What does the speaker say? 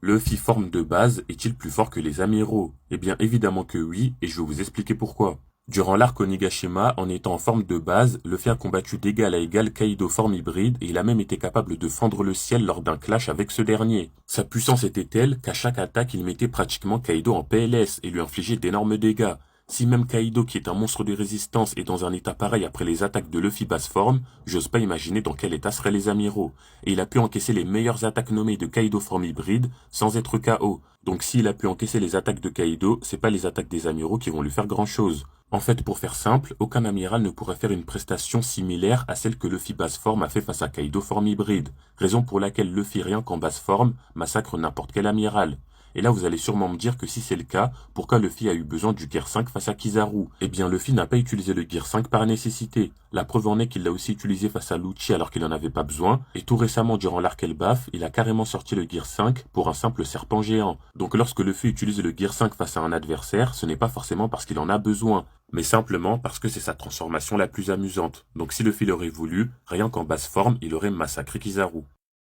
Luffy forme de base est-il plus fort que les amiraux? Eh bien évidemment que oui, et je vais vous expliquer pourquoi. Durant l'arc Onigashima, en étant en forme de base, Luffy a combattu d'égal à égal Kaido forme hybride et il a même été capable de fendre le ciel lors d'un clash avec ce dernier. Sa puissance était telle qu'à chaque attaque il mettait pratiquement Kaido en PLS et lui infligeait d'énormes dégâts. Si même Kaido, qui est un monstre de résistance, est dans un état pareil après les attaques de Luffy basse forme, j'ose pas imaginer dans quel état seraient les amiraux. Et il a pu encaisser les meilleures attaques nommées de Kaido forme hybride sans être KO. Donc s'il a pu encaisser les attaques de Kaido, c'est pas les attaques des amiraux qui vont lui faire grand chose. En fait, pour faire simple, aucun amiral ne pourrait faire une prestation similaire à celle que Luffy basse forme a fait face à Kaido forme hybride. Raison pour laquelle Luffy rien qu'en basse forme massacre n'importe quel amiral. Et là, vous allez sûrement me dire que si c'est le cas, pourquoi Luffy a eu besoin du Gear 5 face à Kizaru? Eh bien, Luffy n'a pas utilisé le Gear 5 par nécessité. La preuve en est qu'il l'a aussi utilisé face à Lucci alors qu'il n'en avait pas besoin. Et tout récemment, durant l'arc Elbaf, il a carrément sorti le Gear 5 pour un simple serpent géant. Donc lorsque Luffy utilise le Gear 5 face à un adversaire, ce n'est pas forcément parce qu'il en a besoin, mais simplement parce que c'est sa transformation la plus amusante. Donc si Luffy l'aurait voulu, rien qu'en basse forme, il aurait massacré Kizaru.